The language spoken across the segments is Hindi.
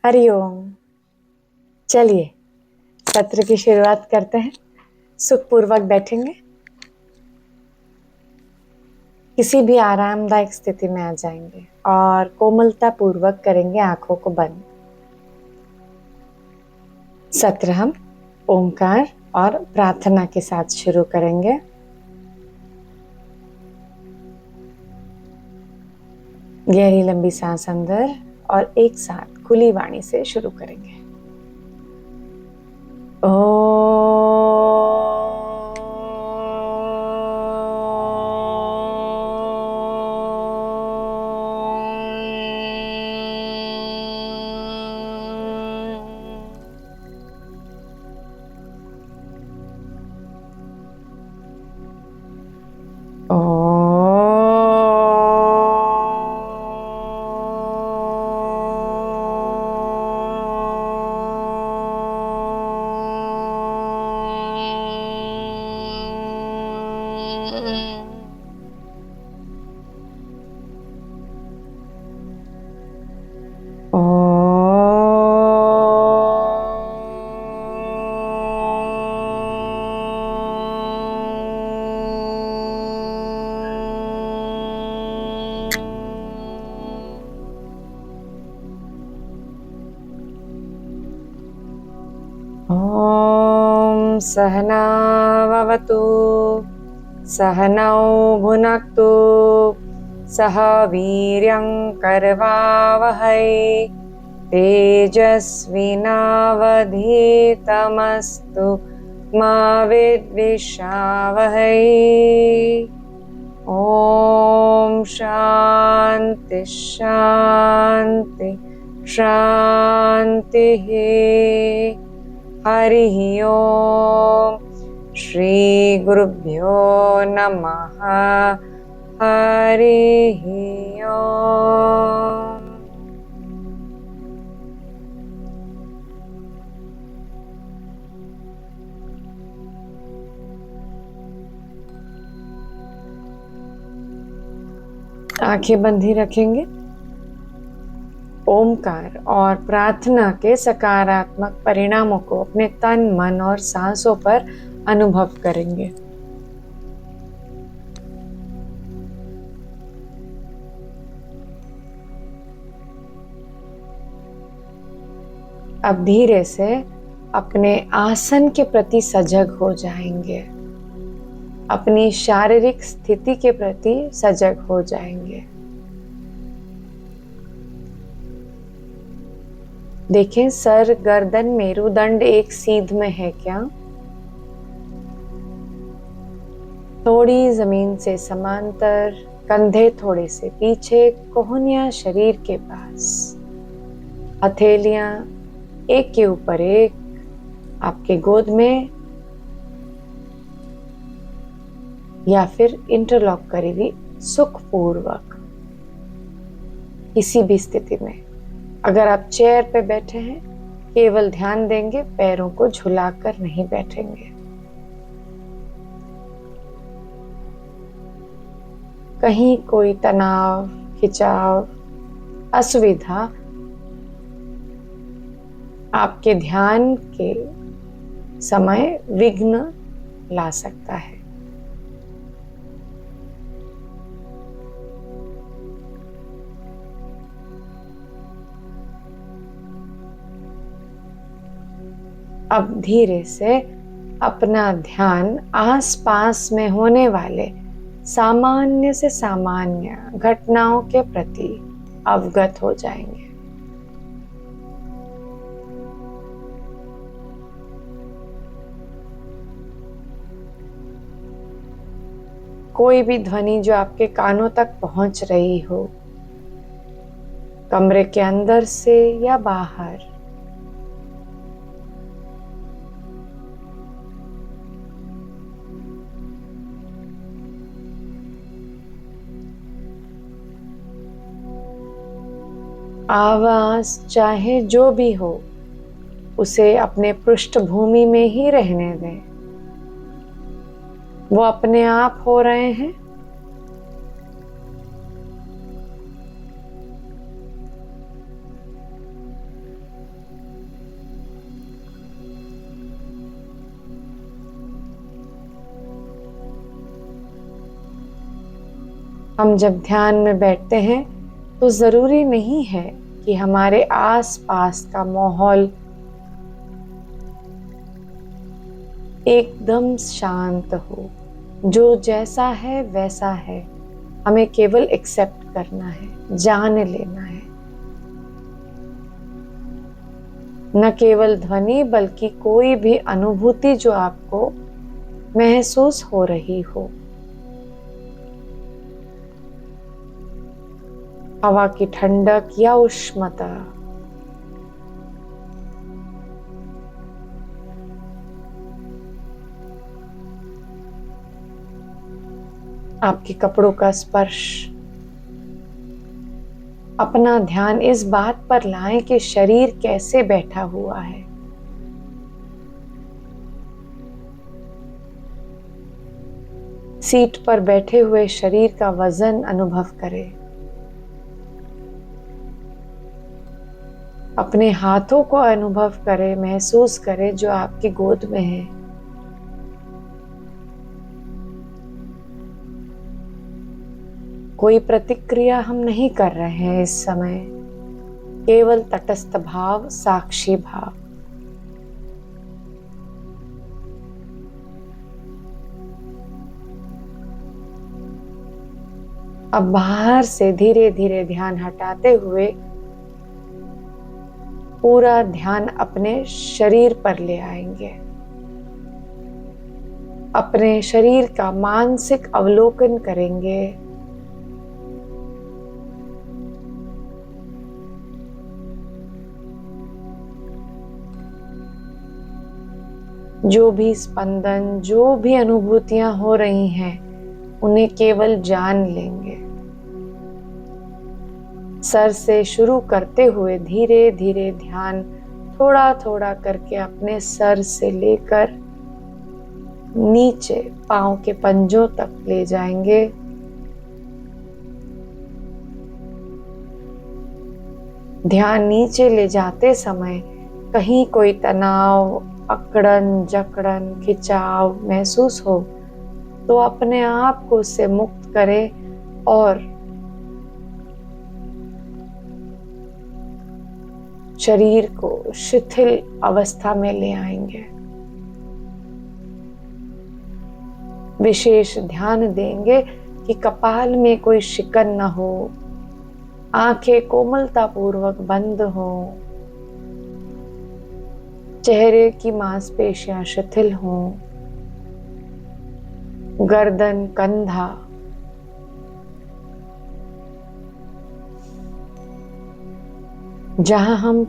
हरिओम। चलिए सत्र की शुरुआत करते हैं। सुखपूर्वक बैठेंगे, किसी भी आरामदायक स्थिति में आ जाएंगे और कोमलता पूर्वक करेंगे आंखों को बंद। सत्र हम ओंकार और प्रार्थना के साथ शुरू करेंगे। गहरी लंबी सांस अंदर और एक साथ खुली वाणी से शुरू करेंगे। ॐ सहनाववतु सहनौ भुनक्तु सह वीर्यं करवावहै तेजस्विनावधीतमस्तु मा विद्विषावहै। ॐ शान्ति शान्ति शान्तिः। हरिः ओम। श्री गुरुभ्यो नमः। हरिः ओम। आंखें बंधी रखेंगे। ओमकार और प्रार्थना के सकारात्मक परिणामों को अपने तन, मन और सांसों पर अनुभव करेंगे। अब धीरे से अपने आसन के प्रति सजग हो जाएंगे, अपनी शारीरिक स्थिति के प्रति सजग हो जाएंगे। देखें, सर, गर्दन, मेरुदंड एक सीध में है क्या? थोड़ी जमीन से समांतर, कंधे थोड़े से पीछे, कोहनियां शरीर के पास, हथेलियां एक के ऊपर एक आपके गोद में या फिर इंटरलॉक करी हुई, सुखपूर्वक किसी भी स्थिति में। अगर आप चेयर पे बैठे हैं, केवल ध्यान देंगे, पैरों को झुलाकर नहीं बैठेंगे। कहीं कोई तनाव, खिंचाव, असुविधा आपके ध्यान के समय विघ्न ला सकता है। अब धीरे से अपना ध्यान आसपास में होने वाले सामान्य से सामान्य घटनाओं के प्रति अवगत हो जाएंगे। कोई भी ध्वनि जो आपके कानों तक पहुंच रही हो, कमरे के अंदर से या बाहर, आवाज चाहे जो भी हो, उसे अपने पृष्ठभूमि में ही रहने दें। वो अपने आप हो रहे हैं। हम जब ध्यान में बैठते हैं तो जरूरी नहीं है कि हमारे आसपास का माहौल एकदम शांत हो। जो जैसा है वैसा है, हमें केवल एक्सेप्ट करना है, जान लेना है। न केवल ध्वनि बल्कि कोई भी अनुभूति जो आपको महसूस हो रही हो। हवा की ठंडक या उष्णता, आपके कपड़ों का स्पर्श। अपना ध्यान इस बात पर लाएं कि शरीर कैसे बैठा हुआ है। सीट पर बैठे हुए शरीर का वजन अनुभव करें। अपने हाथों को अनुभव करें, महसूस करें जो आपकी गोद में है। कोई प्रतिक्रिया हम नहीं कर रहे हैं इस समय, केवल तटस्थ भाव, साक्षी भाव। अब बाहर से धीरे धीरे ध्यान हटाते हुए पूरा ध्यान अपने शरीर पर ले आएंगे। अपने शरीर का मानसिक अवलोकन करेंगे। जो भी स्पंदन, जो भी अनुभूतियां हो रही हैं, उन्हें केवल जान लेंगे। सर से शुरू करते हुए धीरे धीरे ध्यान थोड़ा थोड़ा करके अपने सर से लेकर नीचे पांव के पंजों तक ले जाएंगे। ध्यान नीचे ले जाते समय कहीं कोई तनाव, अकड़न, जकड़न, खिंचाव महसूस हो तो अपने आप को उससे मुक्त करें और शरीर को शिथिल अवस्था में ले आएंगे। विशेष ध्यान देंगे कि कपाल में कोई शिकन न हो, आंखें कोमलता पूर्वक बंद हो, चेहरे की मांसपेशियां शिथिल हों, गर्दन, कंधा जहां हम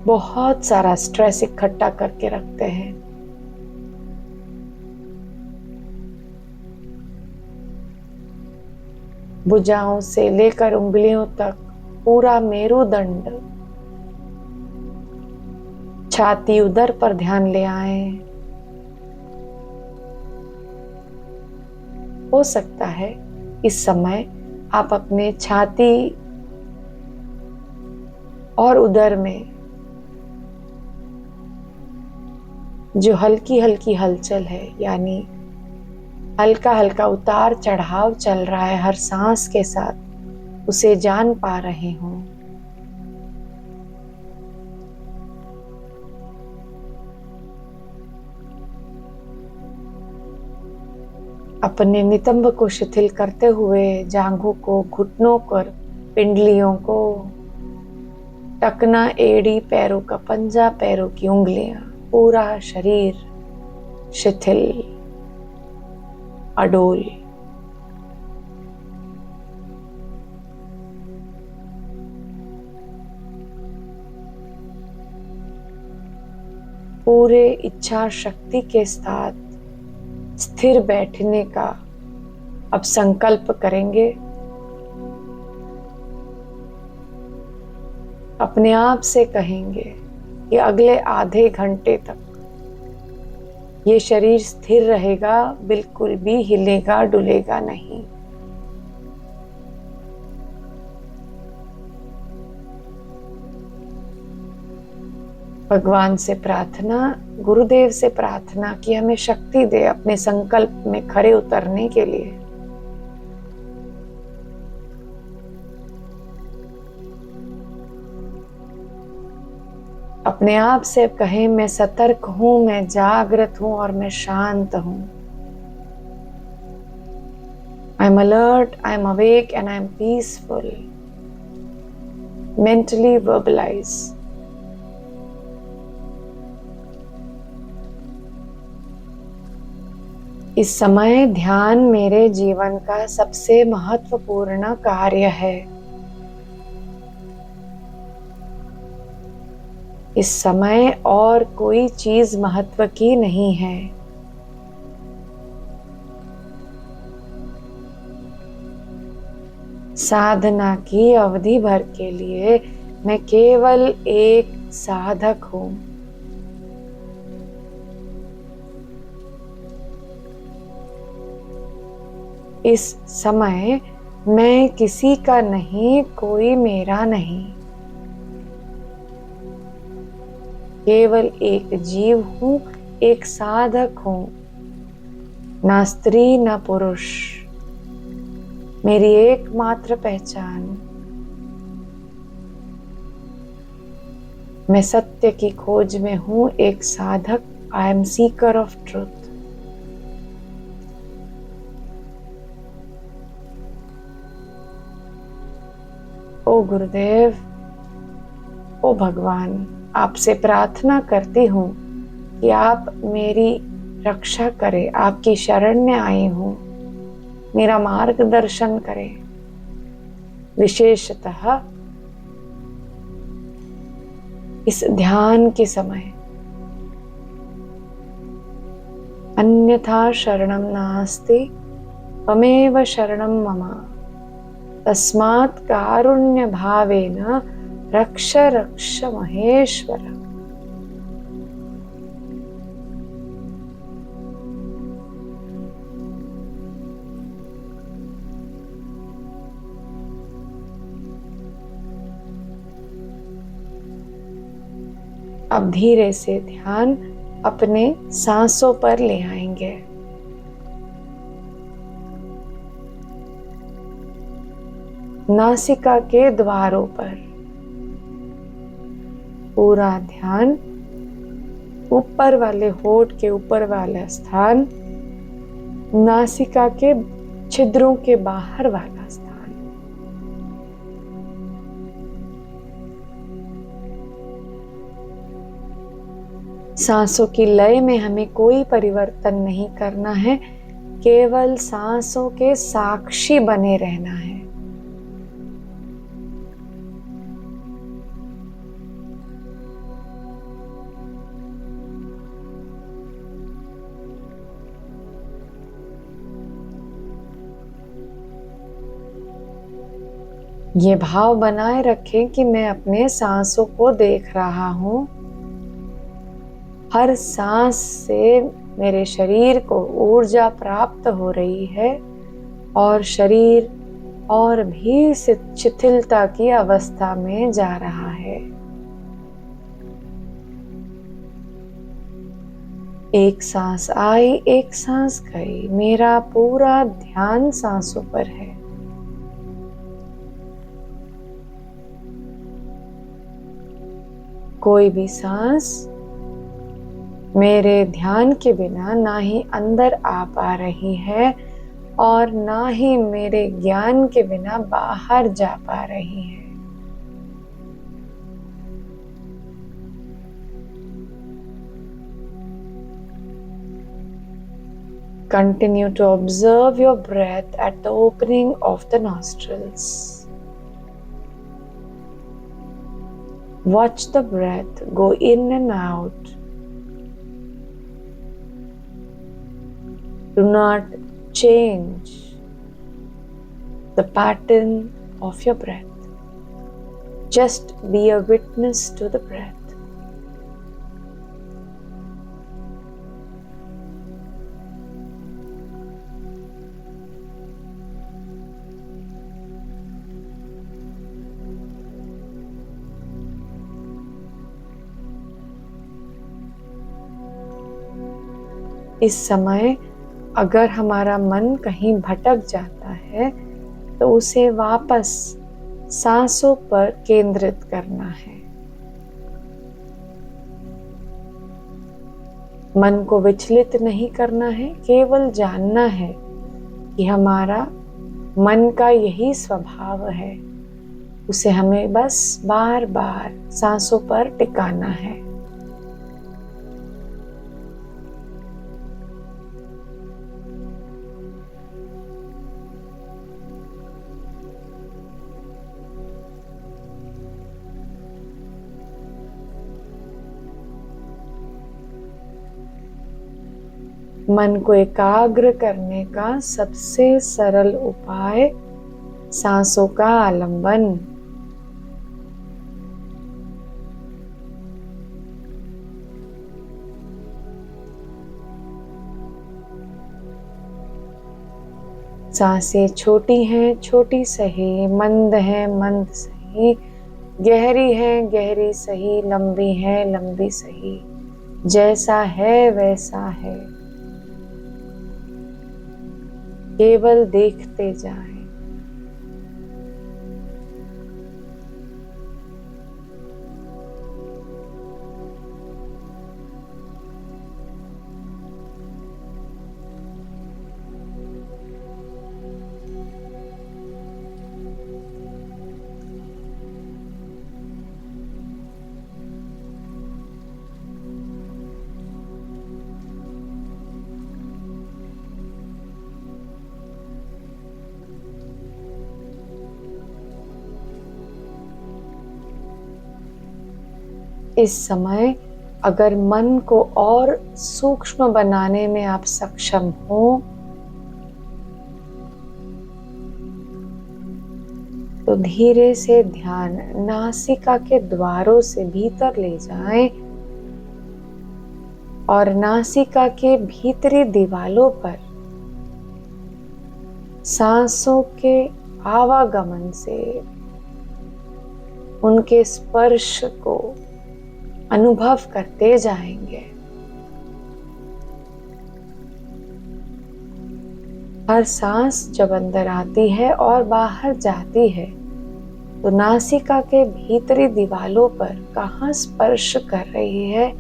बहुत सारा स्ट्रेस इकट्ठा करके रखते हैं, भुजाओं से लेकर उंगलियों तक पूरा मेरुदंड, छाती, उदर पर ध्यान ले आए। हो सकता है इस समय आप अपने छाती और उदर में जो हल्की हल्की हलचल है, यानी हल्का हल्का उतार चढ़ाव चल रहा है हर सांस के साथ, उसे जान पा रहे हों। अपने नितंब को शिथिल करते हुए जांघों को, घुटनों को, पिंडलियों को, टकना, एड़ी, पैरों का पंजा, पैरों की उंगलियां, पूरा शरीर शिथिल, अडोल। पूरे इच्छा शक्ति के साथ स्थिर बैठने का अब संकल्प करेंगे। अपने आप से कहेंगे कि अगले आधे घंटे तक ये शरीर स्थिर रहेगा, बिल्कुल भी हिलेगा डुलेगा नहीं। भगवान से प्रार्थना, गुरुदेव से प्रार्थना कि हमें शक्ति दे अपने संकल्प में खरे उतरने के लिए। अपने आप से कहें, मैं सतर्क हूं, मैं जागृत हूं और मैं शांत हूं। I am alert, I am awake and I am peaceful. Mentally verbalise. इस समय ध्यान मेरे जीवन का सबसे महत्वपूर्ण कार्य है। इस समय और कोई चीज महत्व की नहीं है। साधना की अवधि भर के लिए मैं केवल एक साधक हूं। इस समय मैं किसी का नहीं, कोई मेरा नहीं। केवल एक जीव हूं, एक साधक हूं। ना स्त्री ना पुरुष। मेरी एकमात्र पहचान, मैं सत्य की खोज में हूं, एक साधक। I am seeker of truth. ओ गुरुदेव, ओ भगवान, आपसे प्रार्थना करती हूं कि आप मेरी रक्षा करें। आपकी शरण में आई हूं, मेरा मार्गदर्शन करें। विशेषतः इस ध्यान के समय। अन्यथा शरणं नास्ति त्वमेव शरणं मम। तस्मात् कारुण्य भावेन रक्ष रक्ष महेश्वर। अब धीरे से ध्यान अपने सांसों पर ले आएंगे। नासिका के द्वारों पर पूरा ध्यान, ऊपर वाले होठ के ऊपर वाला स्थान, नासिका के छिद्रों के बाहर वाला स्थान। सांसों की लय में हमें कोई परिवर्तन नहीं करना है, केवल सांसों के साक्षी बने रहना है। ये भाव बनाए रखें कि मैं अपने सांसों को देख रहा हूं। हर सांस से मेरे शरीर को ऊर्जा प्राप्त हो रही है और शरीर और भी शिथिलता की अवस्था में जा रहा है। एक सांस आई, एक सांस गई। मेरा पूरा ध्यान सांसों पर है। कोई भी सांस मेरे ध्यान के बिना ना ही अंदर आ पा रही है और ना ही मेरे ज्ञान के बिना बाहर जा पा रही है। Continue to observe your breath at the opening of the nostrils. Watch the breath go in and out. Do not change the pattern of your breath. Just be a witness to the breath. इस समय अगर हमारा मन कहीं भटक जाता है तो उसे वापस सांसों पर केंद्रित करना है। मन को विचलित नहीं करना है, केवल जानना है कि हमारा मन का यही स्वभाव है। उसे हमें बस बार बार सांसों पर टिकाना है। मन को एकाग्र करने का सबसे सरल उपाय सांसों का आलंबन। सांसें छोटी हैं, छोटी सही, मंद है, मंद सही, गहरी है, गहरी सही, लंबी है, लंबी सही, जैसा है वैसा है। केवल देखते जाएं। इस समय अगर मन को और सूक्ष्म बनाने में आप सक्षम हो तो धीरे से ध्यान नासिका के द्वारों से भीतर ले जाएं और नासिका के भीतरी दीवालों पर सांसों के आवागमन से उनके स्पर्श को अनुभव करते जाएंगे। हर सांस जब अंदर आती है और बाहर जाती है तो नासिका के भीतरी दीवालों पर कहाँ स्पर्श कर रही है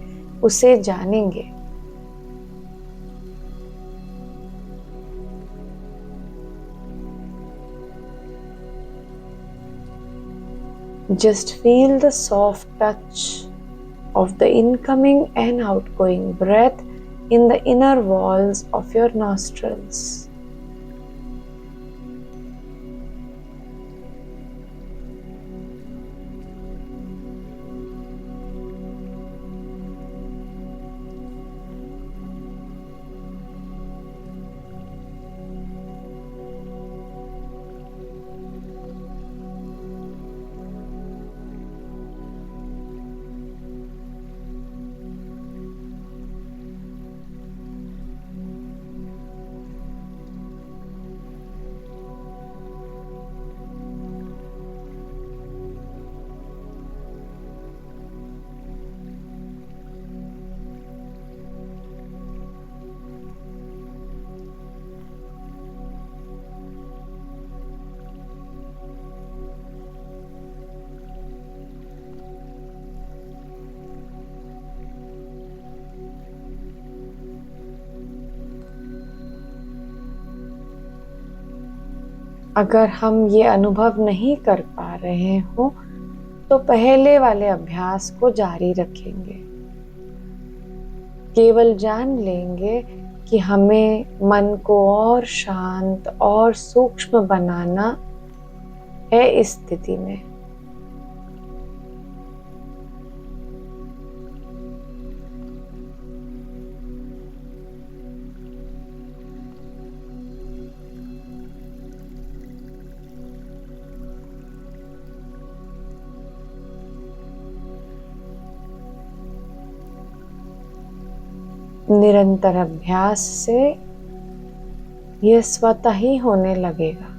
उसे जानेंगे। Just feel the soft touch of the incoming and outgoing breath in the inner walls of your nostrils. अगर हम ये अनुभव नहीं कर पा रहे हो तो पहले वाले अभ्यास को जारी रखेंगे। केवल जान लेंगे कि हमें मन को और शांत और सूक्ष्म बनाना है इस स्थिति में। निरंतर अभ्यास से यह स्वतः ही होने लगेगा।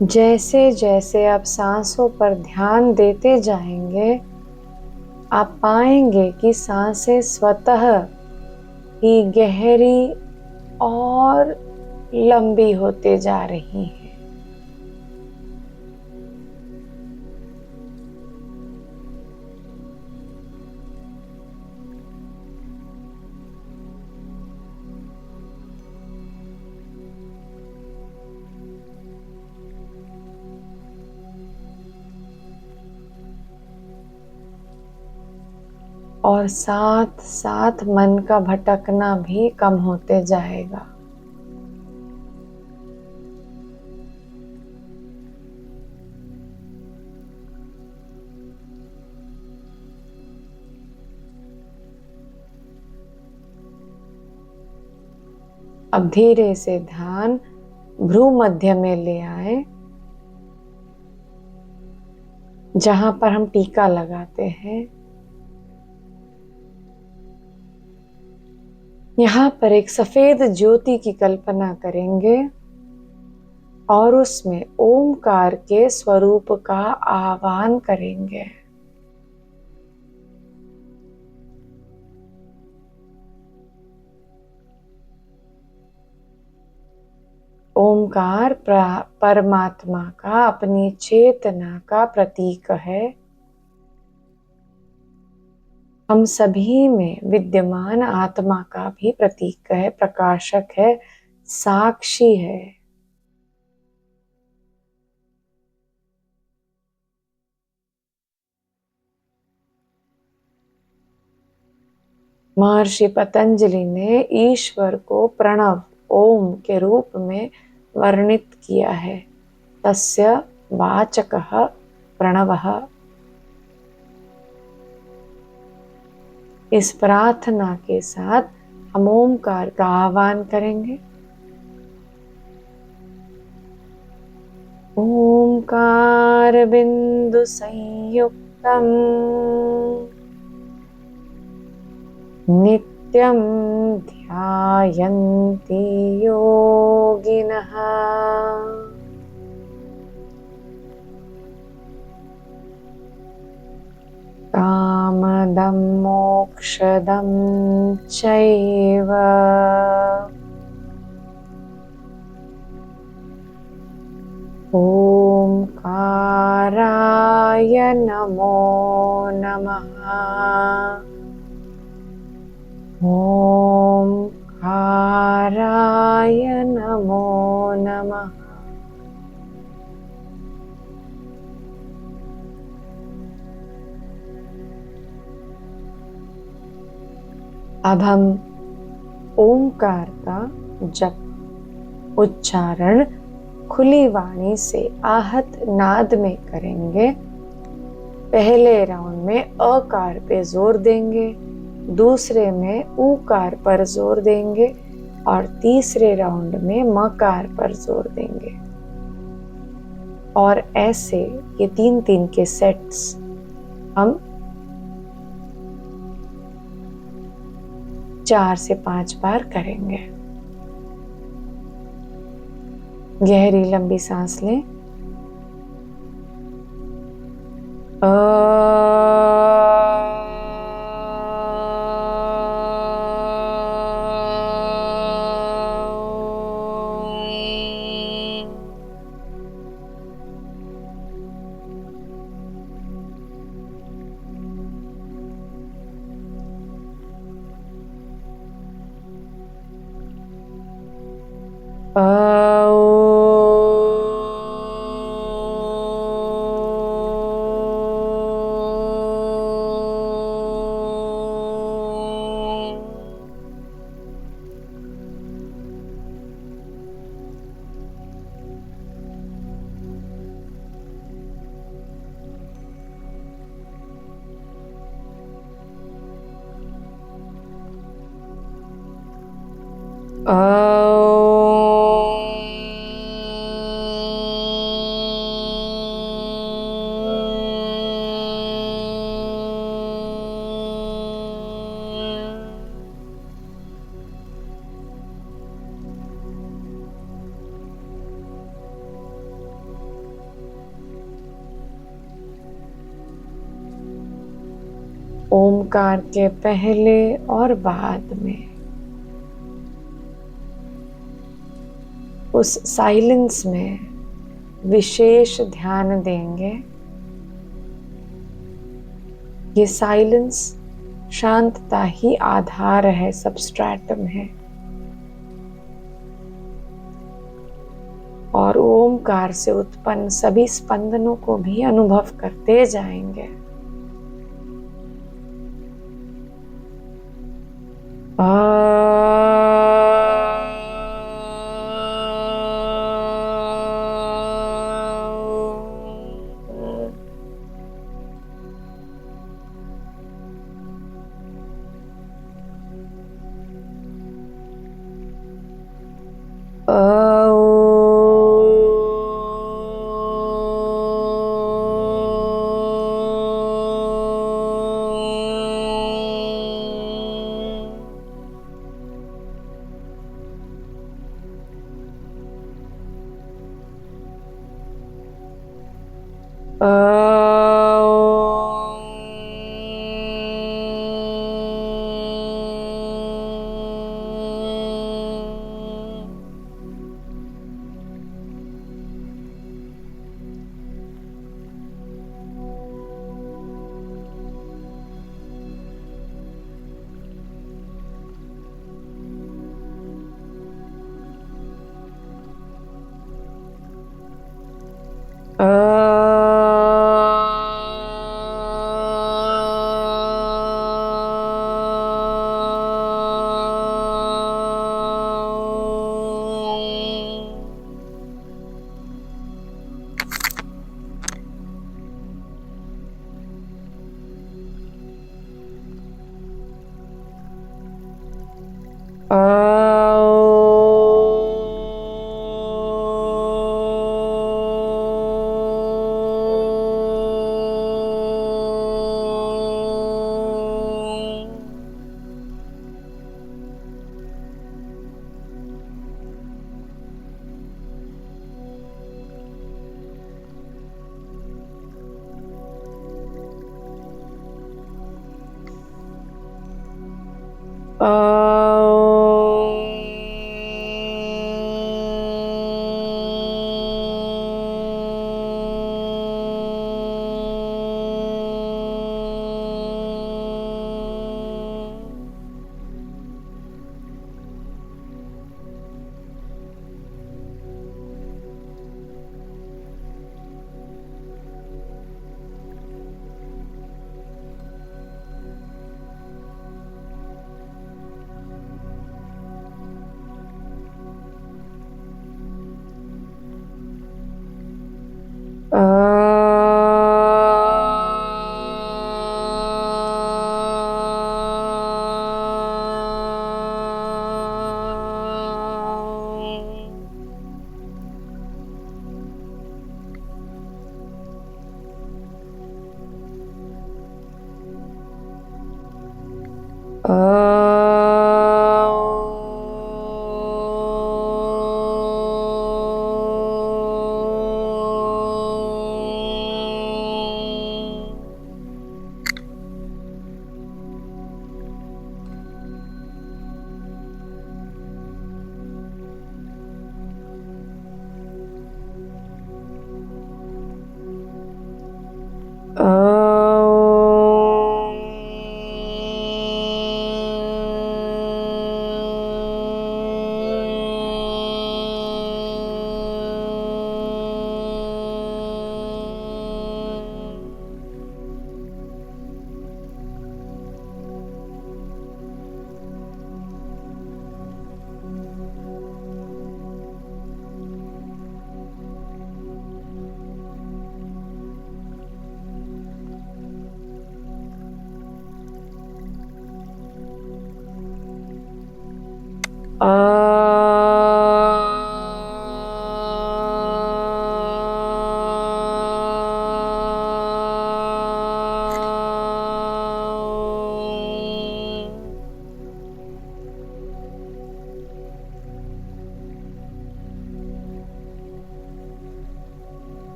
जैसे जैसे आप सांसों पर ध्यान देते जाएंगे, आप पाएंगे कि सांसें स्वतः ही गहरी और लंबी होते जा रही हैं। और साथ साथ मन का भटकना भी कम होते जाएगा। अब धीरे से ध्यान भ्रू मध्य में ले आए, जहां पर हम टीका लगाते हैं। यहाँ पर एक सफेद ज्योति की कल्पना करेंगे और उसमें ओमकार के स्वरूप का आह्वान करेंगे। ओमकार परमात्मा का, अपनी चेतना का प्रतीक है। हम सभी में विद्यमान आत्मा का भी प्रतीक है, प्रकाशक है, साक्षी है। महर्षि पतंजलि ने ईश्वर को प्रणव ओम के रूप में वर्णित किया है। तस्य वाचकः प्रणवः। इस प्रार्थना के साथ हम ओमकार का आह्वान करेंगे। ओमकार बिंदु संयुक्तम नित्यं ध्यायन्ति योगिनः। कामदं मोक्षदं चैव ओंकाराय नमो नमः। ओंकाराय नमो नमः। अब हम ओंकार का जप उच्चारण खुली वाणी से आहत नाद में करेंगे। पहले राउंड में अकार पे जोर देंगे, दूसरे में ऊकार पर जोर देंगे और तीसरे राउंड में मकार पर जोर देंगे। और ऐसे ये 3-3 के सेट्स हम 4 से 5 बार करेंगे। गहरी लंबी सांस लें। ओमकार के पहले और बाद में उस साइलेंस में विशेष ध्यान देंगे। ये साइलेंस शांतता ही आधार है, सबस्ट्रैटम है। और ओमकार से उत्पन्न सभी स्पंदनों को भी अनुभव करते जाएंगे।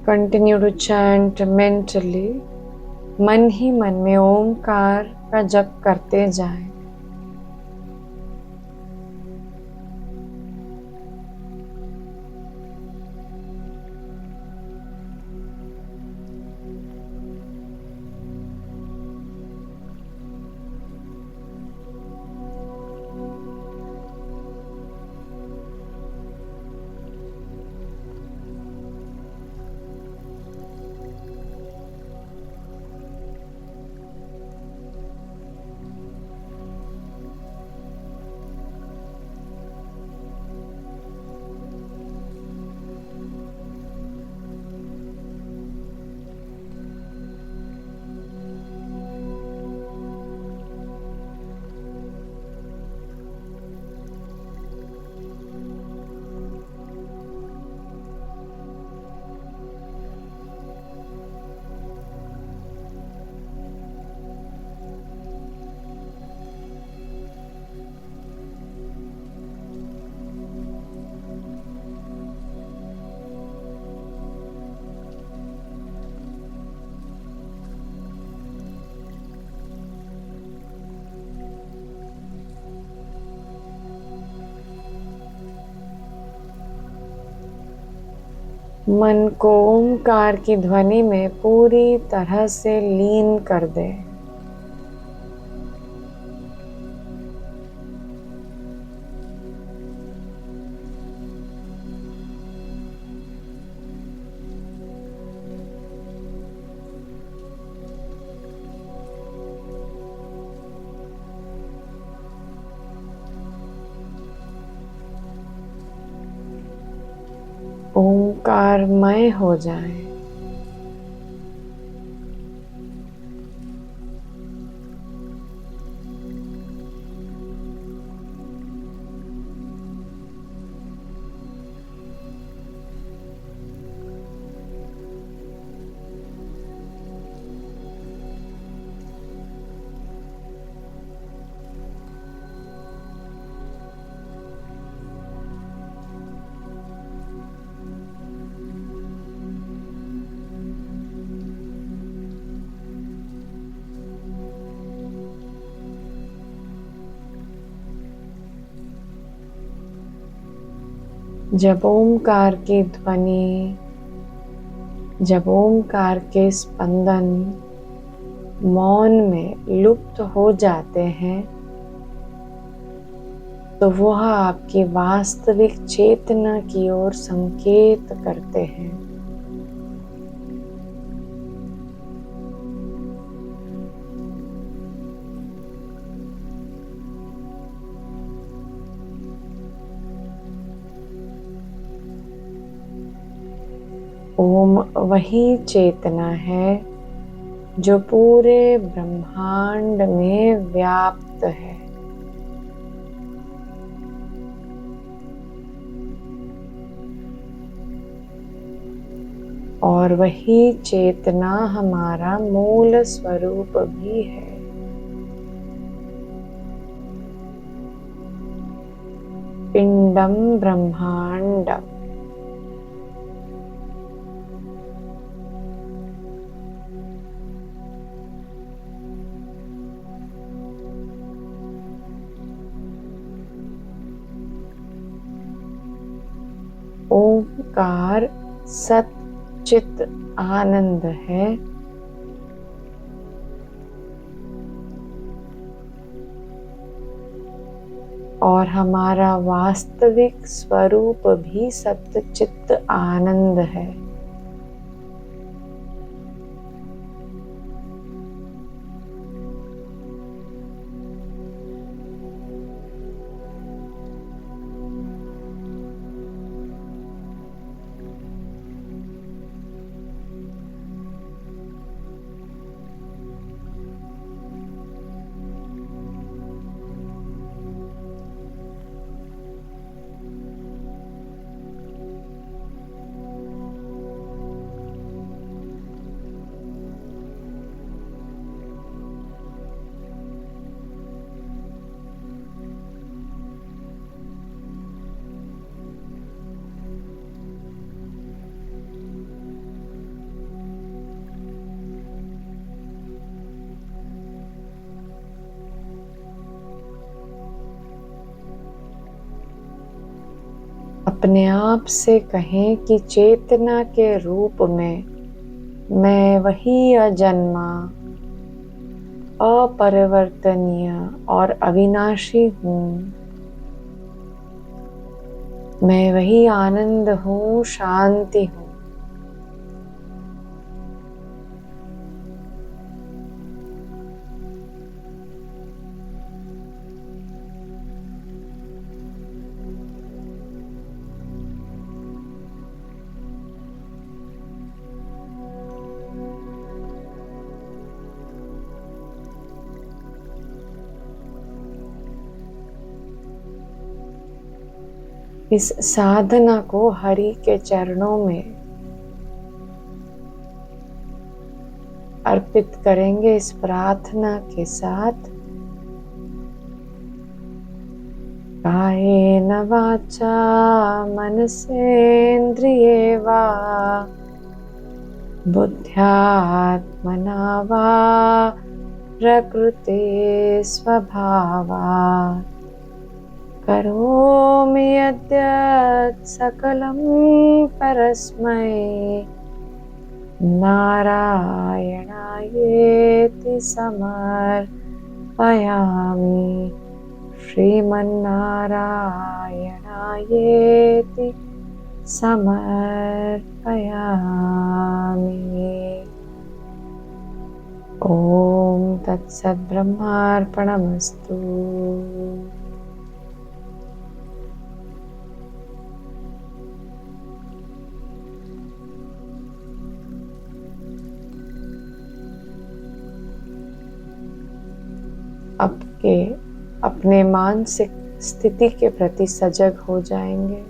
कंटिन्यू टू चैंट मेंटली, मन ही मन में ओमकार का जप करते जाएं। मन को ओमकार की ध्वनि में पूरी तरह से लीन कर दे। ओंकारमय हो जाए। जब ओमकार की ध्वनि, जब ओमकार के स्पंदन मौन में लुप्त हो जाते हैं, तो वह आपकी वास्तविक चेतना की ओर संकेत करते हैं। ओम वही चेतना है जो पूरे ब्रह्मांड में व्याप्त है। और वही चेतना हमारा मूल स्वरूप भी है। पिंडम ब्रह्मांडम। ओंकार सत चित आनंद है। और हमारा वास्तविक स्वरूप भी सत्य चित्त आनंद है। अपने आप से कहें कि चेतना के रूप में मैं वही अजन्मा, अपरिवर्तनीय और अविनाशी हूँ। मैं वही आनंद हूँ, शांति हूँ। इस साधना को हरि के चरणों में अर्पित करेंगे इस प्रार्थना के साथ। कायेन वाचा मनसेन्द्रिये वा बुद्ध्यात्मना वा प्रकृते स्वभावात् करोमि यद्यत् सकलं परस्मै नारायणायेति समर्पयामि। श्रीमन्नारायणायेति समर्पयामि। ॐ तत्सत् ब्रह्मार्पणमस्तु। अपने मानसिक स्थिति के प्रति सजग हो जाएंगे।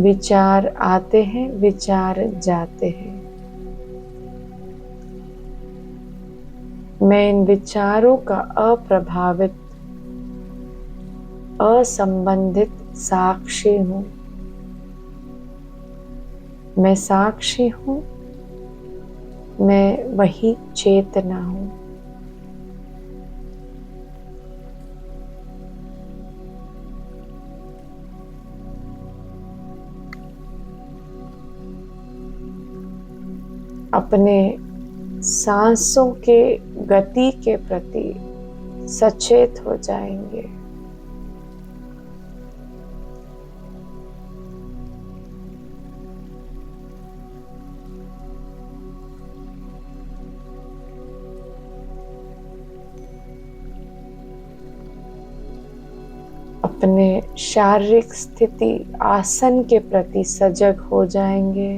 विचार आते हैं, विचार जाते हैं। मैं इन विचारों का अप्रभावित, असंबंधित साक्षी हूँ। मैं साक्षी हूँ, मैं वही चेतना हूँ। अपने सांसों के गति के प्रति सचेत हो जाएंगे। अपने शारीरिक स्थिति, आसन के प्रति सजग हो जाएंगे।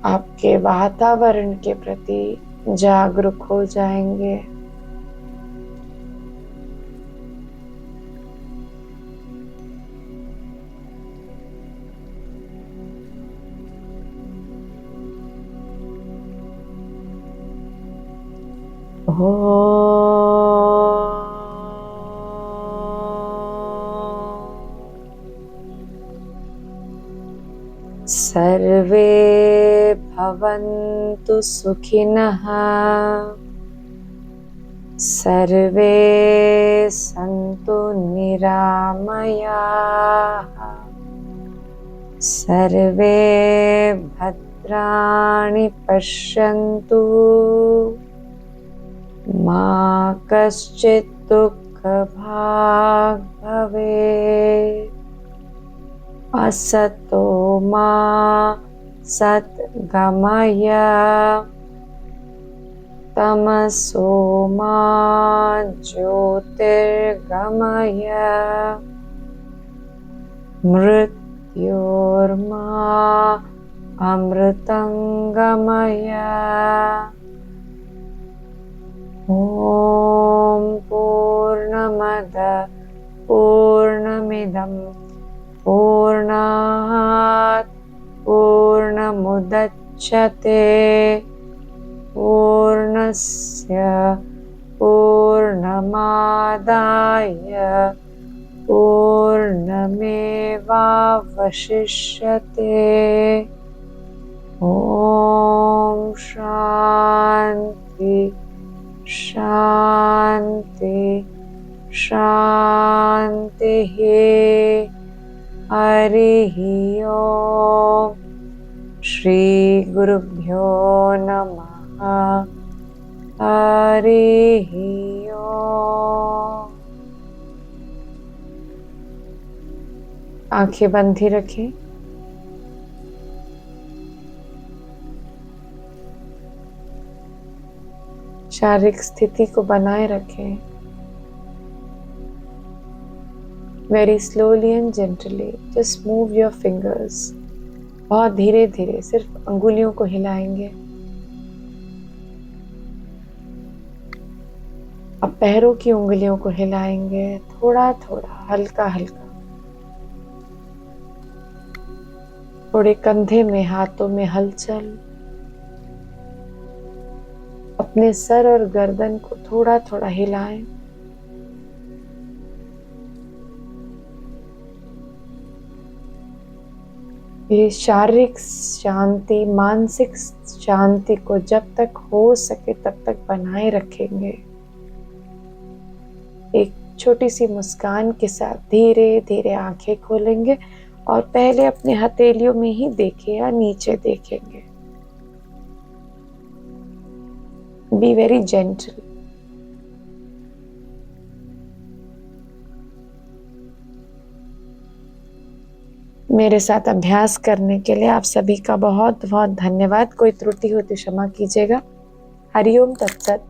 आपके वातावरण के प्रति जागरूक हो जाएंगे। सर्वे भवन्तु सुखिनः, सर्वे सन्तु निरामयाः, सर्वे भद्राणि पश्यन्तु, मा कश्चित् दुःखभाग् भवेत्। असतो मा सद्गमय, तमसो मा ज्योतिर्गमय, मृत्योर्मा अमृतंगमय। ॐ पूर्णमद पूर्णमिदं पूर्णात् पूर्णमुदच्यते पूर्णस्य पूर्णमादाय पूर्णमेवावशिष्यते। ओम शांति शांति शांति। हरिः ओम। श्री गुरुभ्यो नमः। हरिः ओम। आंखें बंद ही रखें। शारीरिक स्थिति को बनाए रखें। Very slowly and gently, just move your fingers. बहुत धीरे धीरे सिर्फ अंगुलियों को हिलाएंगे। अब पैरों की उंगलियों को हिलाएंगे, थोड़ा थोड़ा, हल्का हल्का। थोड़े कंधे में, हाथों में हलचल। अपने सर और गर्दन को थोड़ा थोड़ा हिलाएं। ये शारीरिक शांति, मानसिक शांति को जब तक हो सके तब तक बनाए रखेंगे। एक छोटी सी मुस्कान के साथ धीरे धीरे आंखें खोलेंगे और पहले अपने हथेलियों में ही देखें या नीचे देखेंगे। Be very gentle. मेरे साथ अभ्यास करने के लिए आप सभी का बहुत बहुत धन्यवाद। कोई त्रुटि हो तो क्षमा कीजिएगा। हरिओम तत्सत।